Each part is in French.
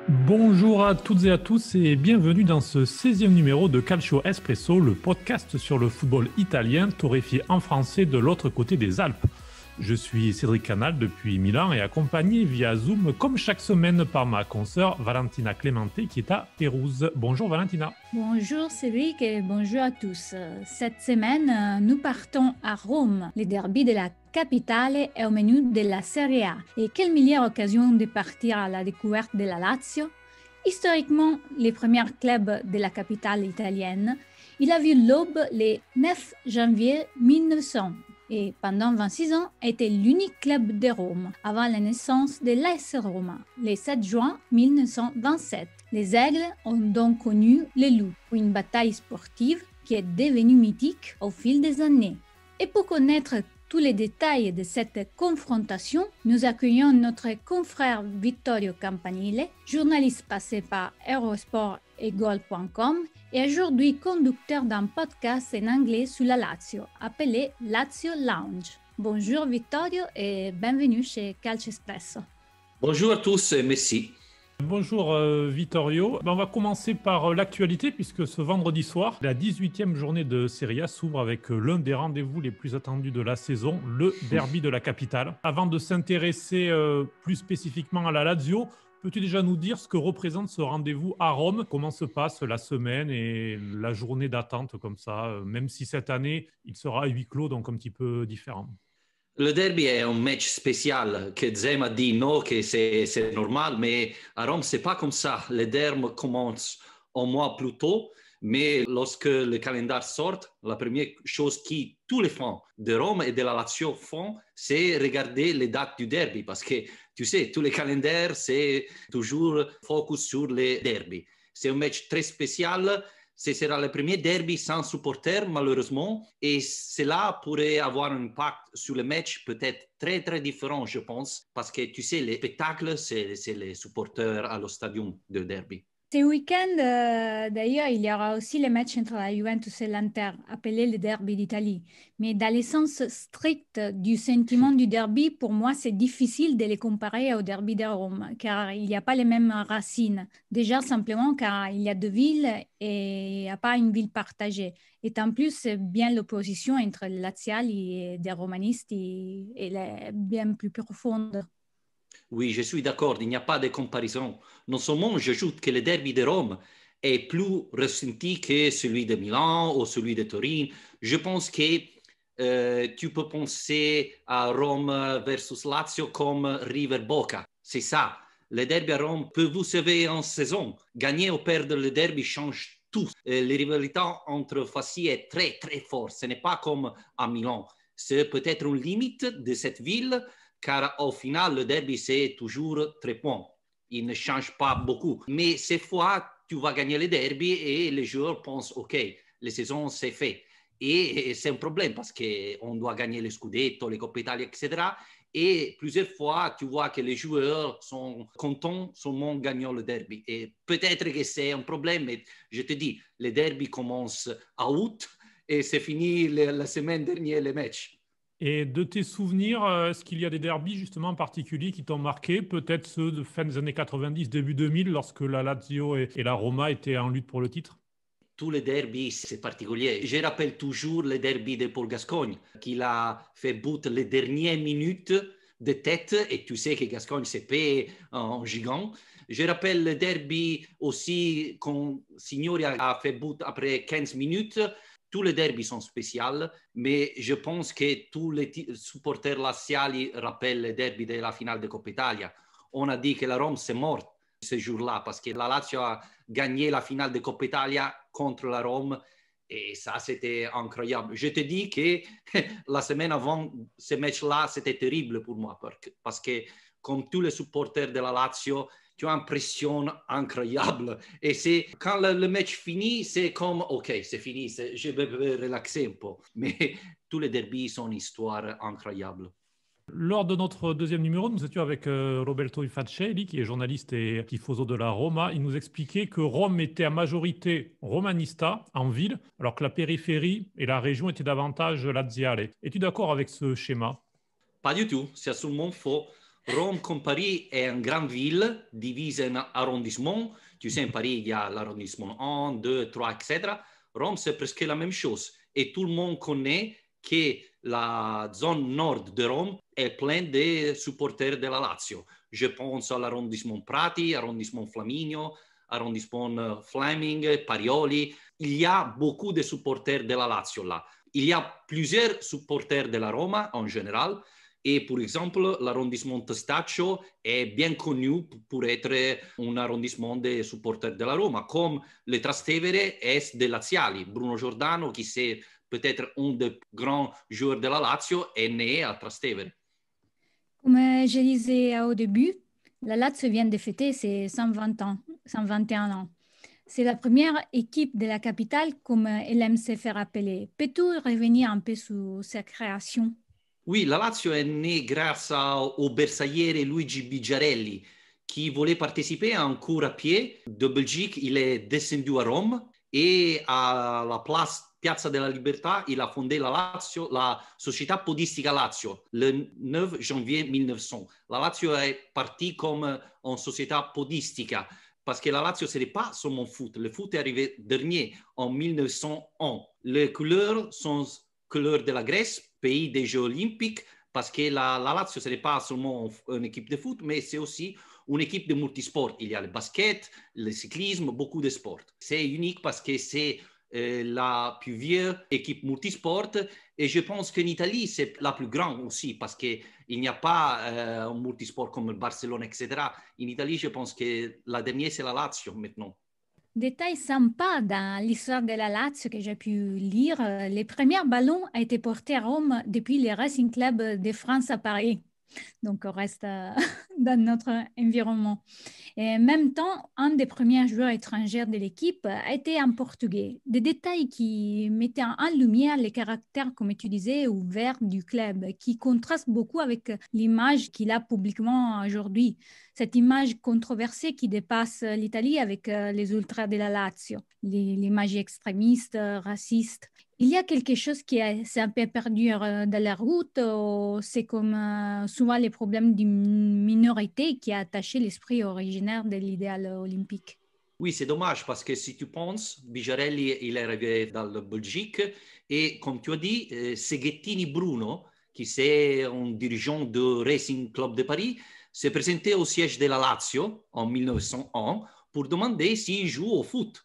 Bonjour à toutes et à tous et bienvenue dans ce 16e numéro de Calcio Espresso, le podcast sur le football italien torréfié en français de l'autre côté des Alpes. Je suis Cédric Canal depuis Milan et accompagné via Zoom comme chaque semaine par ma consoeur Valentina Clemente qui est à Pérouse. Bonjour Valentina. Bonjour Cédric et bonjour à tous. Cette semaine, nous partons à Rome. Le derby de la capitale est au menu de la Serie A. Et quelle meilleure occasion de partir à la découverte de la Lazio. Historiquement, le premier club de la capitale italienne, il a vu l'aube le 9 janvier 1900 et pendant 26 ans était l'unique club de Rome avant la naissance de l'AS Roma, le 7 juin 1927. Les Aigles ont donc connu les loups, une bataille sportive qui est devenue mythique au fil des années. Et pour connaître tous les détails de cette confrontation, nous accueillons notre confrère Vittorio Campanile, journaliste passé par Eurosport et Goal.com et aujourd'hui conducteur d'un podcast en anglais sur la Lazio, appelé Lazio Lounge. Bonjour Vittorio et bienvenue chez Calcio Espresso. Bonjour à tous et merci. Bonjour Vittorio. On va commencer par l'actualité puisque ce vendredi soir, la 18e journée de Serie A s'ouvre avec l'un des rendez-vous les plus attendus de la saison, le derby de la capitale. Avant de s'intéresser plus spécifiquement à la Lazio, peux-tu déjà nous dire ce que représente ce rendez-vous à Rome? Comment se passe la semaine et la journée d'attente comme ça, même si cette année, il sera à huis clos, donc un petit peu différent? Le derby est un match spécial que Zema dit non, que c'est normal, mais à Rome, c'est pas comme ça. Le derby commence un mois plus tôt, mais lorsque le calendrier sort, la première chose que tous les fans de Rome et de la Lazio font, c'est regarder les dates du derby, parce que tu sais, tous les calendriers, c'est toujours focus sur les derby. C'est un match très spécial. Ce sera le premier derby sans supporters, malheureusement, et cela pourrait avoir un impact sur le match peut-être très, très différent, je pense, parce que tu sais, les spectacles, c'est les supporters à le stadium de derby. Ce week-end, d'ailleurs, il y aura aussi le match entre la Juventus et l'Inter, appelé le derby d'Italie. Mais dans le sens strict du sentiment du derby, pour moi, c'est difficile de les comparer au derby de Rome, car il n'y a pas les mêmes racines. Déjà, simplement car il y a deux villes et il n'y a pas une ville partagée. Et en plus, c'est bien l'opposition entre les laziali et des romanistes et elle est bien plus profonde. Oui, je suis d'accord, il n'y a pas de comparaison. Non seulement j'ajoute que le derby de Rome est plus ressenti que celui de Milan ou celui de Turin. Je pense que tu peux penser à Rome versus Lazio comme River Boca. C'est ça. Le derby à Rome peut vous sauver en saison. Gagner ou perdre le derby change tout. Les rivalités entre facies est très, très forte. Ce n'est pas comme à Milan. C'est peut-être une limite de cette ville, car au final, le derby, c'est toujours 3 points. Il ne change pas beaucoup. Mais cette fois, tu vas gagner le derby et les joueurs pensent, OK, la saison, c'est fait. Et c'est un problème parce qu'on doit gagner les Scudetto, les Coppe Italia, etc. Et plusieurs fois, tu vois que les joueurs sont contents seulement en gagnant le derby. Et peut-être que c'est un problème, mais je te dis, le derby commence à août et c'est fini la semaine dernière, les matchs. Et de tes souvenirs, est-ce qu'il y a des derbys justement en particulier qui t'ont marqué? Peut-être ceux de fin des années 90, début 2000, lorsque la Lazio et la Roma étaient en lutte pour le titre? Tous les derbys, c'est particulier. Je rappelle toujours le derby de Paul Gascogne, qu'il a fait but les dernières minutes de tête, et tu sais que Gascogne s'est payé en gigant. Je rappelle le derby aussi quand Signori a fait but après 15 minutes. Tous les derbys sont spéciaux, mais je pense que tous les supporters laziali rappellent le derby de la finale de Coppa Italia. On a dit que la Rome s'est morte ce jour-là parce que la Lazio a gagné la finale de Coppa Italia contre la Rome et ça, c'était incroyable. Je te dis que la semaine avant ce match-là, c'était terrible pour moi parce que comme tous les supporters de la Lazio, tu as une pression incroyable. Et c'est quand le match finit, c'est comme, OK, c'est fini, je vais relaxer un peu. Mais tous les derbys sont une histoire incroyable. Lors de notre deuxième numéro, nous étions avec Roberto Infancelli, qui est journaliste et tifoso de la Roma. Il nous expliquait que Rome était à majorité romanista en ville, alors que la périphérie et la région étaient davantage laziale. Es-tu d'accord avec ce schéma? Pas du tout, c'est absolument faux. Rome, comme Paris, est une grande ville divisée en arrondissements. Tu sais, en Paris, il y a l'arrondissement 1, 2, 3, etc. Rome, c'est presque la même chose. Et tout le monde connaît que la zone nord de Rome est pleine de supporters de la Lazio. Je pense à l'arrondissement Prati, arrondissement Flaminio, arrondissement Fleming, Parioli. Il y a beaucoup de supporters de la Lazio là. Il y a plusieurs supporters de la Roma en général. Et par exemple, l'arrondissement Testaccio est bien connu pour être un arrondissement des supporters de la Roma, comme le Trastevere est des Laziali. Bruno Giordano, qui c'est peut-être un des grands joueurs de la Lazio, est né à Trastevere. Comme je disais au début, la Lazio vient de fêter ses 120 ans, 121 ans. C'est la première équipe de la capitale, comme elle aime se faire appeler. Peux-tu revenir un peu sur sa création? Oui, la Lazio est née grâce au bersagliere Luigi Bigiarelli, qui voulait participer à un cours à pied de Belgique. Il est descendu à Rome et à la Piazza della Libertà, il a fondé la Lazio, la Società Podistica Lazio, le 9 janvier 1900. La Lazio est partie comme une société podistica, parce que la Lazio, ce n'est pas seulement foot. Le foot est arrivé dernier, en 1901. Les couleurs sont couleurs de la Grèce, pays des Jeux olympiques, parce que la Lazio, ce n'est pas seulement une équipe de foot, mais c'est aussi une équipe de multisport. Il y a le basket, le cyclisme, beaucoup de sports. C'est unique parce que c'est la plus vieille équipe multisport et je pense qu'en Italie, c'est la plus grande aussi parce qu'il n'y a pas un multisport comme le Barcelone, etc. En Italie, je pense que la dernière, c'est la Lazio maintenant. Détail sympa dans l'histoire de la Lazio que j'ai pu lire, les premiers ballons ont été portés à Rome depuis le Racing Club de France à Paris. Donc, on reste dans notre environnement. Et en même temps, un des premiers joueurs étrangers de l'équipe a été un Portugais. Des détails qui mettaient en lumière les caractères, comme tu disais, ouverts du club, qui contrastent beaucoup avec l'image qu'il a publiquement aujourd'hui. Cette image controversée qui dépasse l'Italie avec les ultras de la Lazio, l'image extrémiste, raciste. Il y a quelque chose qui s'est un peu perdu dans la route, c'est comme souvent les problèmes d'une minorité qui a attaché l'esprit originaire de l'idéal olympique. Oui, c'est dommage parce que si tu penses, Bigiarelli, il est arrivé dans la Belgique et comme tu as dit, Seghettini Bruno, qui c'est un dirigeant du Racing Club de Paris, s'est présenté au siège de la Lazio en 1901 pour demander s'il joue au foot.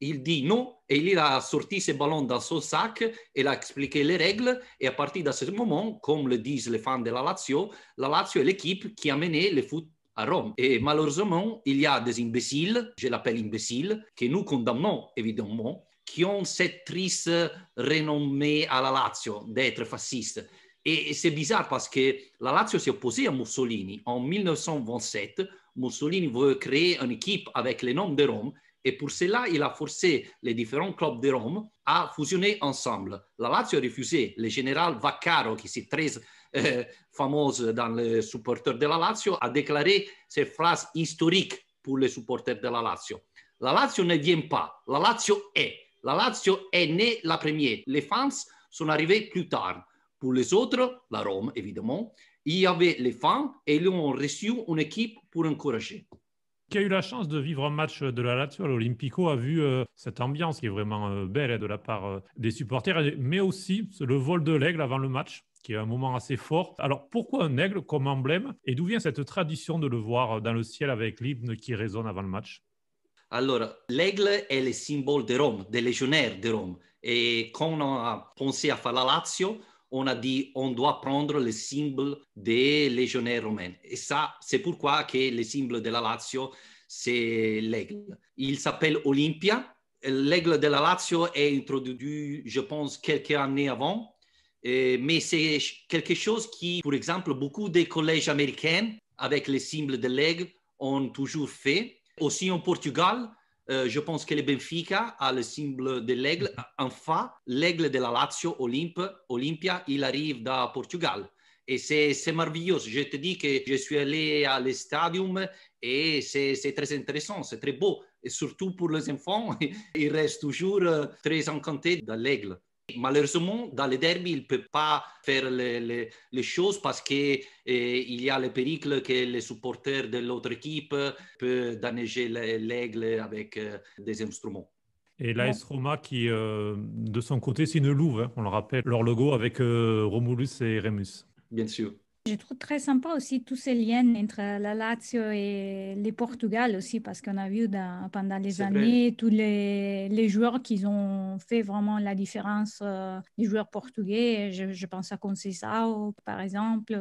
Il dit non et il a sorti ses ballons dans son sac et il a expliqué les règles et à partir de ce moment, comme le disent les fans de la Lazio est l'équipe qui a mené le foot à Rome. Et malheureusement, il y a des imbéciles, je l'appelle imbéciles, que nous condamnons évidemment, qui ont cette triste renommée à la Lazio d'être fasciste. Et c'est bizarre parce que la Lazio s'est opposée à Mussolini. En 1927, Mussolini veut créer une équipe avec le nom de Rome et pour cela, il a forcé les différents clubs de Rome à fusionner ensemble. La Lazio a refusé. Le général Vaccaro, qui est très fameuse dans les supporters de la Lazio, a déclaré ces phrases historiques pour les supporters de la Lazio. La Lazio ne vient pas, la Lazio est. La Lazio est née la première. Les fans sont arrivés plus tard. Pour les autres, la Rome évidemment, il y avait les fans et ils ont reçu une équipe pour encourager. Qui a eu la chance de vivre un match de la Lazio à l'Olympico a vu cette ambiance qui est vraiment belle de la part des supporters, mais aussi le vol de l'aigle avant le match, qui est un moment assez fort. Alors, pourquoi un aigle comme emblème et d'où vient cette tradition de le voir dans le ciel avec l'hymne qui résonne avant le match? Alors, l'aigle est le symbole de Rome, des légionnaires de Rome. Et quand on a pensé à faire la Lazio, on a dit on doit prendre le symbole des légionnaires romains. Et ça, c'est pourquoi que le symbole de la Lazio, c'est l'aigle. Il s'appelle Olympia. L'aigle de la Lazio est introduit, je pense, quelques années avant. Mais c'est quelque chose qui, par exemple, beaucoup des collèges américains, avec le symbole de l'aigle, ont toujours fait. Aussi en Portugal, je pense que le Benfica a le symbole de l'aigle. Enfin, l'aigle de la Lazio, Olympia, il arrive de Portugal. Et c'est merveilleux. Je te dis que je suis allé à l'Estadium et c'est très intéressant, c'est très beau. Et surtout pour les enfants, ils restent toujours très encantés de l'aigle. Malheureusement, dans les derbys, il ne peut pas faire les choses parce qu'il y a le péril que les supporters de l'autre équipe peuvent damager l'aigle avec des instruments. Et l'AS Roma qui, de son côté, c'est une louve, hein, on le rappelle, leur logo avec Romulus et Remus. Bien sûr. Je trouve très sympa aussi tous ces liens entre la Lazio et le Portugal aussi, parce qu'on a vu pendant les C'est années tous les joueurs qui ont fait vraiment la différence, les joueurs portugais. Je pense à Conceição, par exemple,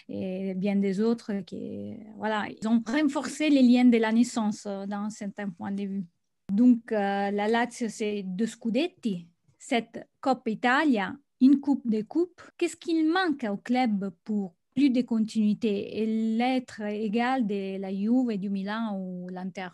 et bien des autres qui, voilà, ils ont renforcé les liens de la naissance d'un certain point de vue. Donc, la Lazio, c'est 2 scudetti, cette Coppa Italia, une coupe des coupes. Qu'est-ce qu'il manque au club pour plus de continuité et l'être égal de la Juve, du Milan ou l'Inter?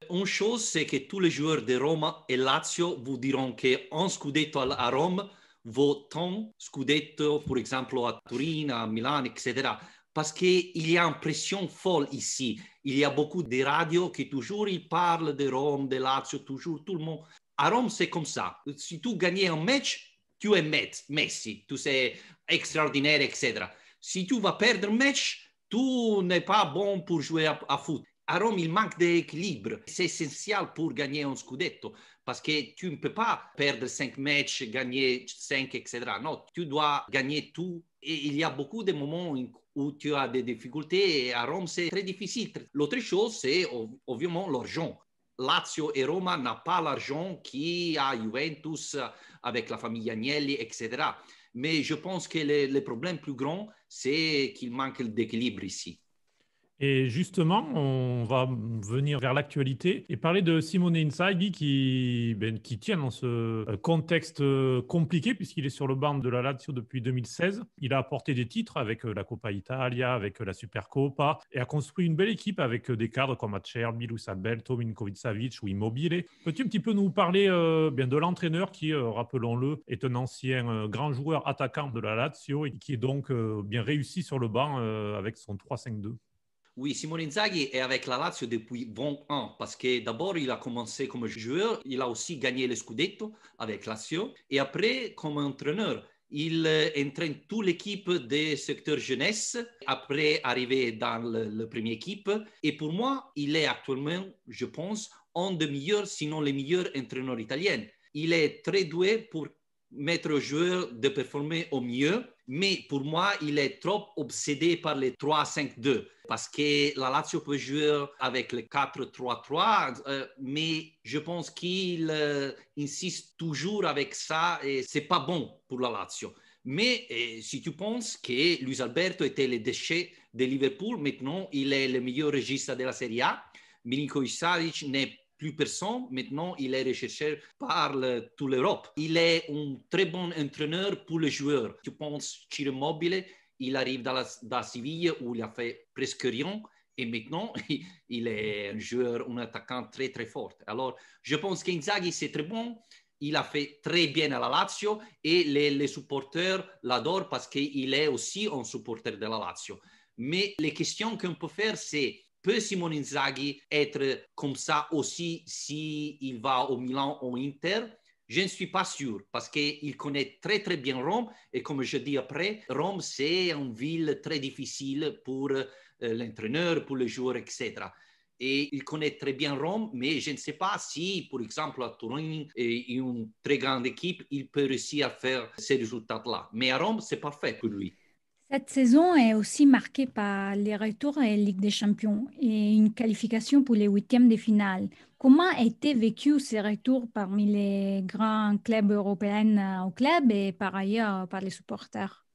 Une chose, c'est que tous les joueurs de Roma et Lazio vous diront qu'un scudetto à Rome vaut tant scudetto, par exemple, à Turin, à Milan, etc. Parce qu'il y a une pression folle ici. Il y a beaucoup de radios qui toujours ils parlent de Rome, de Lazio, toujours tout le monde. À Rome, c'est comme ça. Si tu gagnes un match, tu es Messi, tu es extraordinaire, etc. Si tu vas perdre un match, tu n'es pas bon pour jouer à foot. À Rome, il manque d'équilibre. C'est essentiel pour gagner un scudetto parce que tu ne peux pas perdre 5 matchs, gagner 5, etc. Non, tu dois gagner tout. Et il y a beaucoup de moments où tu as des difficultés et à Rome, c'est très difficile. L'autre chose, c'est évidemment l'argent. Lazio et Roma n'ont pas l'argent qu'il y a Juventus avec la famille Agnelli, etc. Mais je pense que le problème plus grand, c'est qu'il manque d'équilibre ici. Et justement, on va venir vers l'actualité et parler de Simone Inzaghi qui tient dans ce contexte compliqué puisqu'il est sur le banc de la Lazio depuis 2016. Il a apporté des titres avec la Coppa Italia, avec la Supercoppa et a construit une belle équipe avec des cadres comme Acerbi, Luis Alberto, Milinkovic-Savic ou Immobile. Peux-tu un petit peu nous parler de l'entraîneur qui, rappelons-le, est un ancien grand joueur attaquant de la Lazio et qui est donc bien réussi sur le banc avec son 3-5-2? Oui, Simone Inzaghi est avec la Lazio depuis 20 ans parce que d'abord il a commencé comme joueur, il a aussi gagné le Scudetto avec Lazio et après comme entraîneur. Il entraîne toute l'équipe des secteurs jeunesse après arriver dans la première équipe. Et pour moi, il est actuellement, je pense, un des meilleurs, sinon le meilleur entraîneur italien. Il est très doué pour mettre aux joueurs de performer au mieux. Mais pour moi, il est trop obsédé par les 3-5-2 parce que la Lazio peut jouer avec le 4-3-3, mais je pense qu'il insiste toujours avec ça et c'est pas bon pour la Lazio. Mais si tu penses que Luis Alberto était le déchet de Liverpool, maintenant il est le meilleur régiste de la Serie A. Milinkovic-Savic n'est plus personne. Maintenant, il est recherché par toute l'Europe. Il est un très bon entraîneur pour les joueurs. Tu penses Ciro Immobile, il arrive dans Séville où il a fait presque rien. Et maintenant, il est un joueur, un attaquant très, très fort. Alors, je pense qu'Inzaghi, c'est très bon. Il a fait très bien à la Lazio et les supporters l'adorent parce qu'il est aussi un supporter de la Lazio. Mais les questions qu'on peut faire, c'est peut Simone Inzaghi être comme ça aussi s'il va au Milan ou au Inter? Je ne suis pas sûr parce qu'il connaît très très bien Rome et comme je dis après, Rome c'est une ville très difficile pour l'entraîneur, pour les joueurs, etc. Et il connaît très bien Rome, mais je ne sais pas si, par exemple, à Turin, une très grande équipe, il peut réussir à faire ces résultats-là. Mais à Rome, c'est parfait pour lui. Cette saison est aussi marquée par les retours en Ligue des Champions et une qualification pour les huitièmes de finale. Comment a été vécu ces retours parmi les grands clubs européens au club et par ailleurs par les supporters?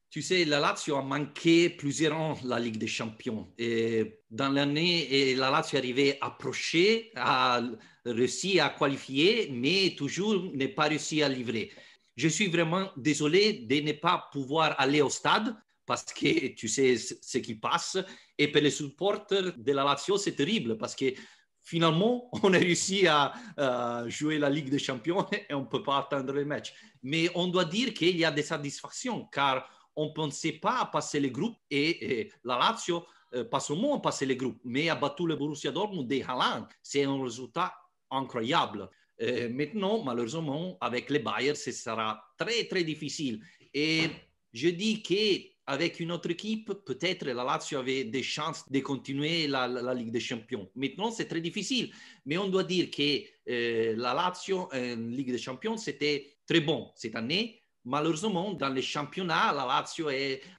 Tu sais, la Lazio a manqué plusieurs ans la Ligue des Champions. Et dans l'année, la Lazio est arrivée à approcher, a réussi à qualifier, mais toujours n'est pas réussi à livrer. Je suis vraiment désolé de ne pas pouvoir aller au stade parce que tu sais ce qui passe. Et pour les supporters de la Lazio, c'est terrible parce que finalement, on a réussi à jouer la Ligue des Champions et on ne peut pas attendre le match. Mais on doit dire qu'il y a des satisfactions car on ne pensait pas passer les groupes et la Lazio, pas seulement a passé les groupes, mais a battu le Borussia Dortmund de Haaland. C'est un résultat incroyable. Maintenant, malheureusement, avec les Bayern, ce sera très, très difficile. Et je dis qu'avec une autre équipe, peut-être la Lazio avait des chances de continuer la Ligue des Champions. Maintenant, c'est très difficile. Mais on doit dire que la Lazio en Ligue des Champions, c'était très bon cette année. Malheureusement, dans les championnats, la Lazio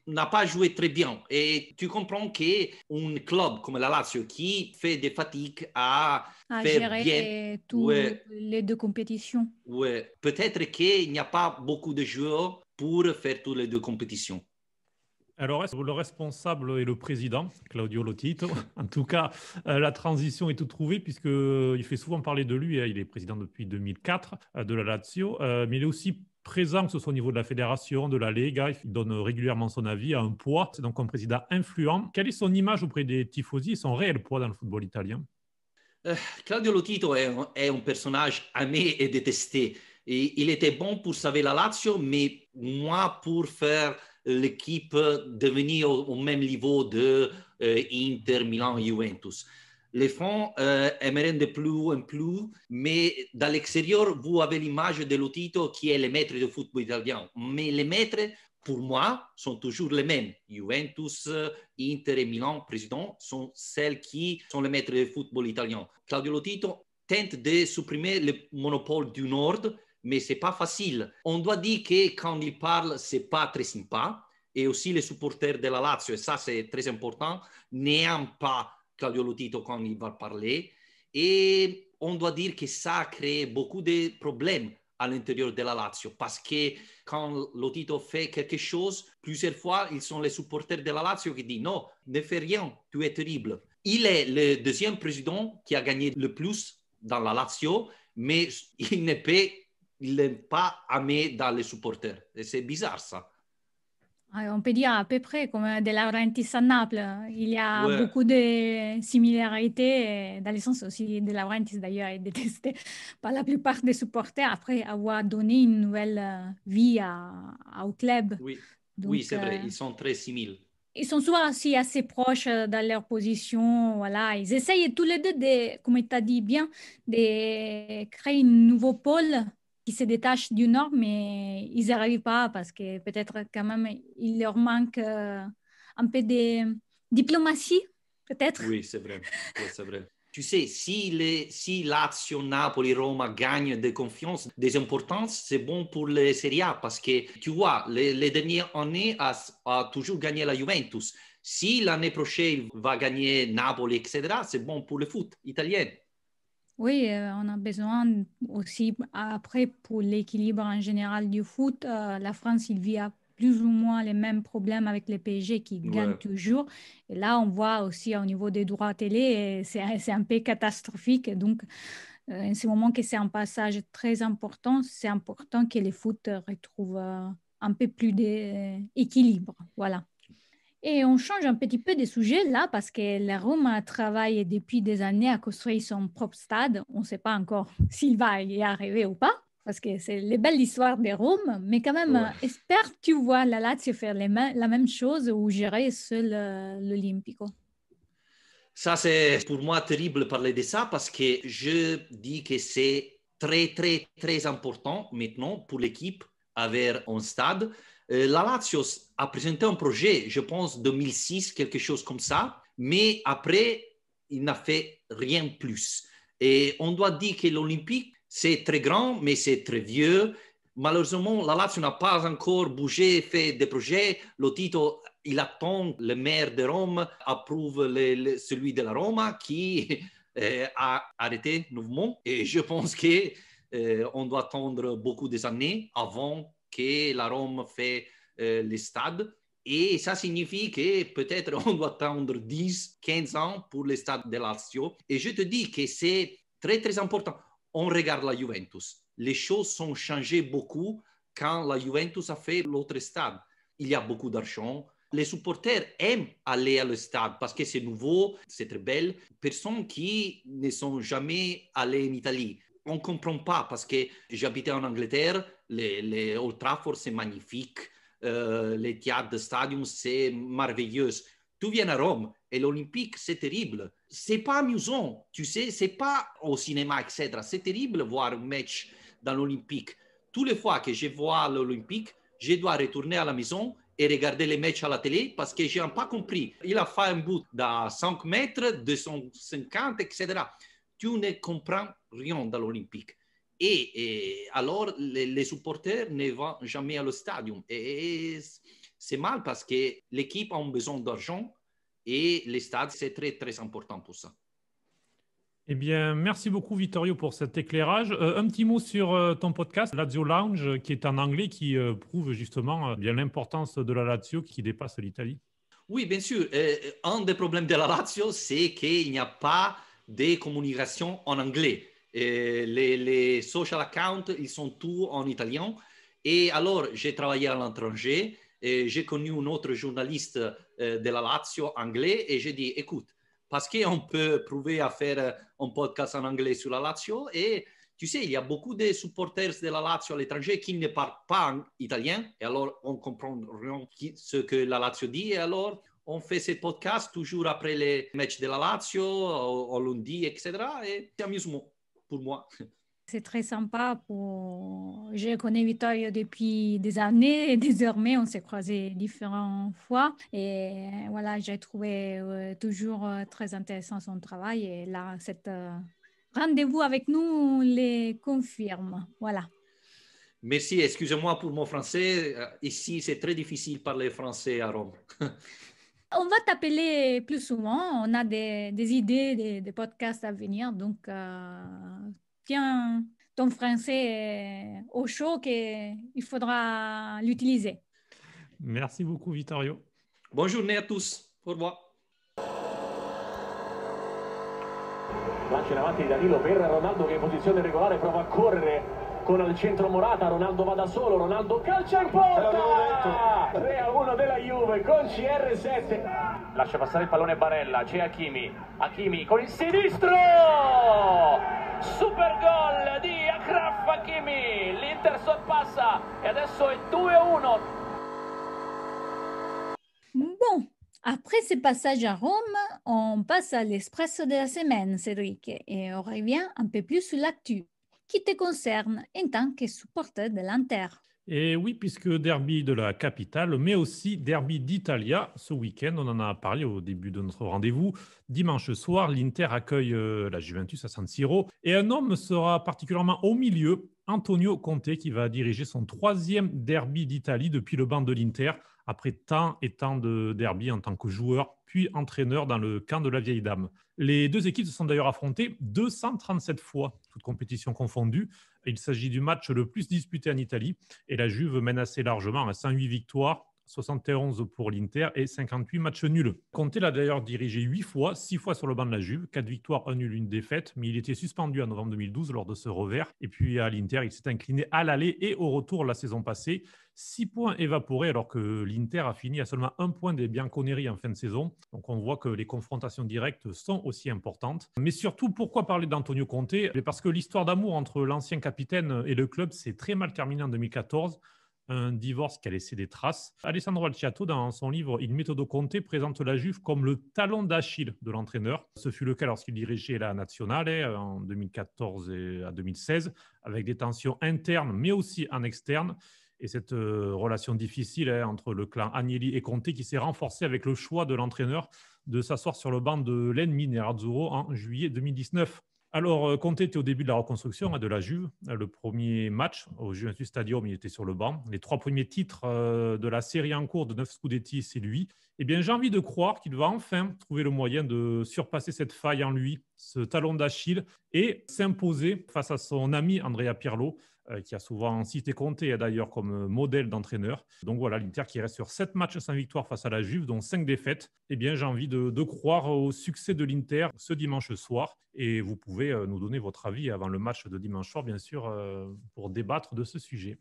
n'a pas joué très bien. Et tu comprends qu'un club comme la Lazio qui fait des fatigues à faire bien, gérer toutes ouais, les deux compétitions. ouais, peut-être qu'il n'y a pas beaucoup de joueurs pour faire toutes les deux compétitions. Alors, le responsable est le président, Claudio Lotito. En tout cas, la transition est toute trouvée puisqu'il fait souvent parler de lui. Il est président depuis 2004 de la Lazio, mais il est aussi présent, que ce soit au niveau de la fédération, de la Lega. Il donne régulièrement son avis à un poids. C'est donc un président influent. Quelle est son image auprès des tifosi et son réel poids dans le football italien? Claudio Lotito est un personnage aimé et détesté. Et il était bon pour sauver la Lazio, mais moi pour faire l'équipe devenir au même niveau de Inter, Milan, Juventus. Les fans aimeraient de plus en plus, mais dans l'extérieur, vous avez l'image de Lotito qui est le maître du football italien. Mais les maîtres, pour moi, sont toujours les mêmes. Juventus, Inter et Milan, président, sont celles qui sont les maîtres du football italien. Claudio Lotito tente de supprimer le monopole du Nord, mais ce n'est pas facile. On doit dire que quand il parle, ce n'est pas très sympa. Et aussi les supporters de la Lazio, et ça c'est très important, n'aiment pas Claudio Lotito quand il va parler. Et on doit dire que ça a créé beaucoup de problèmes à l'intérieur de la Lazio, parce que quand Lotito fait quelque chose, plusieurs fois, ils sont les supporters de la Lazio qui disent non, ne fais rien, tu es terrible. Il est le deuxième président qui a gagné le plus dans la Lazio, mais il n'est pas aimé dans les supporters. Et c'est bizarre ça. On peut dire à peu près comme De Laurentiis à Naples. Il y a Ouais. beaucoup de similarités, dans le sens aussi De Laurentiis d'ailleurs est détesté par la plupart des supporters après avoir donné une nouvelle vie au club. Oui, oui, Donc, c'est vrai, ils sont très similaires. ils sont souvent aussi assez proches dans leur position. Voilà. Ils essayent tous les deux, comme tu as dit bien, de créer un nouveau pôle qui se détache du Nord, mais ils n'y arrivent pas parce que peut-être quand même il leur manque un peu de diplomatie, peut-être. Oui, c'est vrai. Oui, c'est vrai. Tu sais, si Lazio, Napoli, Roma gagnent de confiance, des importances, c'est bon pour les Serie A parce que, tu vois, les dernières années a toujours gagné la Juventus. Si l'année prochaine va gagner Napoli, etc., c'est bon pour le foot italien. Oui, on a besoin aussi, après, pour l'équilibre en général du foot, la France, il vit à plus ou moins les mêmes problèmes avec les PSG qui gagnent Ouais. toujours. Et là, on voit aussi au niveau des droits télé, c'est un peu catastrophique. Donc, en ce moment que c'est un passage très important, c'est important que le foot retrouve un peu plus d'équilibre. Voilà. Et on change un petit peu de sujet là parce que la Rome travaille depuis des années à construire son propre stade. On ne sait pas encore s'il va y arriver ou pas parce que c'est les belles histoires de Rome. Mais quand même, Ouais. espère tu vois la Lazio faire la même chose ou gérer seul l'Olympico. Ça, c'est pour moi terrible de parler de ça parce que je dis que c'est très, très, très important maintenant pour l'équipe avoir un stade. La Lazio a présenté un projet, je pense, 2006, quelque chose comme ça, mais après, il n'a fait rien plus. Et on doit dire que l'Olympique, c'est très grand, mais c'est très vieux. Malheureusement, la Lazio n'a pas encore bougé, fait des projets. Lotito, il attend le maire de Rome approuve celui de la Roma qui a arrêté nouveau. Et je pense qu'on doit attendre beaucoup des années avant que la Rome fait les stades. Et ça signifie que peut-être on doit attendre 10, 15 ans pour les stades de Lazio. Et je te dis que c'est très, très important. On regarde la Juventus. Les choses sont changées beaucoup quand la Juventus a fait l'autre stade. Il y a beaucoup d'argent. Les supporters aiment aller au stade parce que c'est nouveau, c'est très belle. Personnes qui ne sont jamais allées en Italie. On ne comprend pas parce que j'habitais en Angleterre, les Old Trafford, c'est magnifique. L'Etihad Stadium, c'est merveilleux. Tu viens à Rome et l'Olympique, c'est terrible. c'est pas amusant, tu sais, c'est pas au cinéma, etc. C'est terrible voir un match dans l'Olympique. Toutes les fois que je vois l'Olympique, je dois retourner à la maison et regarder les matchs à la télé parce que je n'ai pas compris. Il a fait un but de 5 mètres, 250, etc. Tu ne comprends rien dans l'Olympique. Et alors, les supporters ne vont jamais à le stade. Et c'est mal parce que l'équipe a besoin d'argent et les stades, c'est très, très important pour ça. Eh bien, merci beaucoup Vittorio pour cet éclairage. Un petit mot sur ton podcast Lazio Lounge, qui est en anglais, qui prouve justement bien l'importance de la Lazio qui dépasse l'Italie. Oui, bien sûr. Un des problèmes de la Lazio, c'est qu'il n'y a pas de communication en anglais. Les social accounts, ils sont tous en italien. Et alors, j'ai travaillé à l'étranger. J'ai connu un autre journaliste de la Lazio anglais et j'ai dit, écoute, parce qu'on peut prouver à faire un podcast en anglais sur la Lazio et tu sais, il y a beaucoup de supporters de la Lazio à l'étranger qui ne parlent pas en italien et alors on comprend rien ce que la Lazio dit et alors on fait ces podcasts toujours après les matchs de la Lazio, au lundi, etc. Et c'est amusant pour moi. C'est très sympa. Je connais Vittorio depuis des années et désormais on s'est croisés différentes fois. Et voilà, j'ai trouvé toujours très intéressant son travail. Et là, cet rendez-vous avec nous les confirme. Voilà. Merci, excusez-moi pour mon français. Ici, c'est très difficile de parler français à Rome. On va t'appeler plus souvent. On a des idées, des podcasts à venir. Donc, tiens ton français au chaud qu'il faudra l'utiliser. Merci beaucoup Vittorio. Bonne journée à tous. Au revoir. Lancia in avanti di Danilo per Ronaldo che in posizione regolare prova a correre con al centro Morata, Ronaldo va da solo, Ronaldo calcia in porta! 3-1 della Juve con CR7. Lascia passare il pallone Barella, c'è Hakimi con il sinistro! Super gol di Achraf Hakimi, l'Inter sorpassa e adesso è 2-1. Bon, après ce passage à Rome, on passe à l'espresso de la semaine, Cédric, et on revient un peu plus sur l'actu qui te concerne en tant que supporter de l'Inter. Et oui, puisque derby de la capitale, mais aussi derby d'Italia, ce week-end, on en a parlé au début de notre rendez-vous. Dimanche soir, l'Inter accueille la Juventus à San Siro et un homme sera particulièrement au milieu, Antonio Conte, qui va diriger son 3e derby d'Italie depuis le banc de l'Inter, après tant et tant de derby en tant que joueur, puis entraîneur dans le camp de la vieille dame. Les deux équipes se sont d'ailleurs affrontées 237 fois, toutes compétitions confondues. Il s'agit du match le plus disputé en Italie et la Juve mène assez largement à 108 victoires, 71 pour l'Inter et 58 matchs nuls. Conte l'a d'ailleurs dirigé 8 fois, 6 fois sur le banc de la Juve, 4 victoires, 1 nul, 1 défaite, mais il était suspendu en novembre 2012 lors de ce revers. Et puis à l'Inter, il s'est incliné à l'aller et au retour la saison passée. 6 points évaporés alors que l'Inter a fini à seulement 1 point des Bianconeri en fin de saison. Donc on voit que les confrontations directes sont aussi importantes. Mais surtout, pourquoi parler d'Antonio Conte ? Parce que l'histoire d'amour entre l'ancien capitaine et le club s'est très mal terminée en 2014. Un divorce qui a laissé des traces. Alessandro Alciato, dans son livre Il Metodo Conte, présente la Juve comme le talon d'Achille de l'entraîneur. Ce fut le cas lorsqu'il dirigeait la Nazionale en 2014 et à 2016, avec des tensions internes mais aussi en externe. Et cette relation difficile entre le clan Agnelli et Conte qui s'est renforcée avec le choix de l'entraîneur de s'asseoir sur le banc de l'ennemi Nerazzurro en juillet 2019. Alors, Conte était au début de la reconstruction de la Juve. Le premier match au Juventus Stadium, il était sur le banc. Les 3 premiers titres de la série en cours de 9 Scudetti, c'est lui. Eh bien, j'ai envie de croire qu'il va enfin trouver le moyen de surpasser cette faille en lui, ce talon d'Achille, et s'imposer face à son ami Andrea Pirlo, qui a souvent cité Conte d'ailleurs comme modèle d'entraîneur. Donc voilà, l'Inter qui reste sur 7 matchs sans victoire face à la Juve, dont 5 défaites. Eh bien, j'ai envie de croire au succès de l'Inter ce dimanche soir. Et vous pouvez nous donner votre avis avant le match de dimanche soir, bien sûr, pour débattre de ce sujet.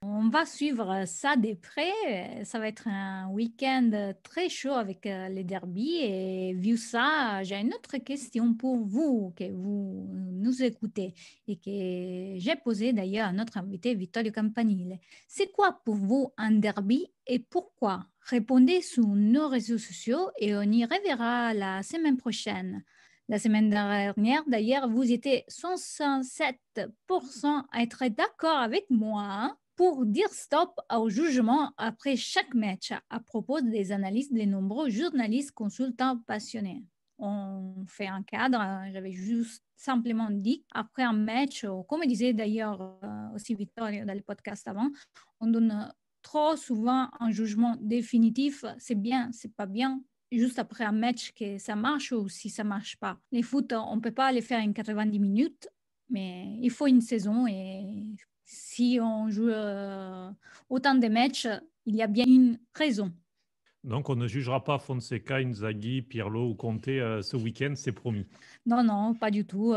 On va suivre ça de près. Ça va être un week-end très chaud avec les derbies. Et vu ça, j'ai une autre question pour vous, que vous nous écoutez et que j'ai posée d'ailleurs à notre invité Vittorio Campanile. C'est quoi pour vous un derby et pourquoi? Répondez sur nos réseaux sociaux et on y reverra la semaine prochaine. La semaine dernière, d'ailleurs, vous étiez 107% à être d'accord avec moi pour dire stop au jugement après chaque match à propos des analyses des nombreux journalistes consultants passionnés. On fait un cadre, j'avais juste simplement dit, après un match, comme disait d'ailleurs aussi Vittorio dans le podcast avant, on donne trop souvent un jugement définitif, c'est bien, c'est pas bien, juste après un match que ça marche ou si ça marche pas. Les foot, on ne peut pas les faire en 90 minutes, mais il faut une saison et si on joue autant de matchs, il y a bien une raison. Donc, on ne jugera pas Fonseca, Inzaghi, Pirlo ou Conte ce week-end, c'est promis. Non, pas du tout.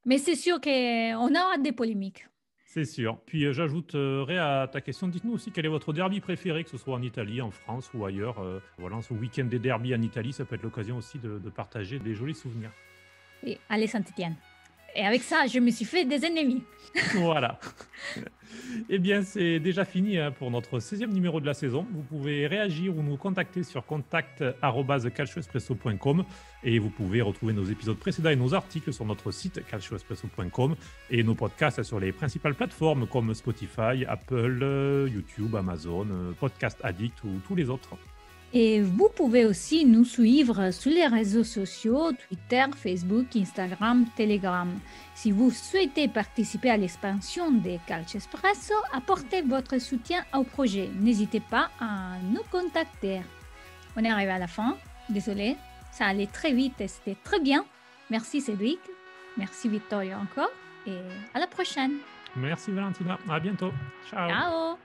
Mais c'est sûr qu'on aura des polémiques. C'est sûr. Puis j'ajouterai à ta question, dites-nous aussi quel est votre derby préféré, que ce soit en Italie, en France ou ailleurs. Voilà, ce week-end des derbies en Italie, ça peut être l'occasion aussi de partager des jolis souvenirs. Et allez, Saint-Étienne. Et avec ça, je me suis fait des ennemis. Voilà. Eh bien, c'est déjà fini pour notre 16e numéro de la saison. Vous pouvez réagir ou nous contacter sur contact@calcioespresso.com et vous pouvez retrouver nos épisodes précédents et nos articles sur notre site calcioespresso.com et nos podcasts sur les principales plateformes comme Spotify, Apple, YouTube, Amazon, Podcast Addict ou tous les autres. Et vous pouvez aussi nous suivre sur les réseaux sociaux, Twitter, Facebook, Instagram, Telegram. Si vous souhaitez participer à l'expansion des Calcio Espresso, apportez votre soutien au projet. N'hésitez pas à nous contacter. On est arrivé à la fin. Désolé, ça allait très vite et c'était très bien. Merci Cédric, merci Vittorio encore et à la prochaine. Merci Valentina, à bientôt. Ciao. Ciao.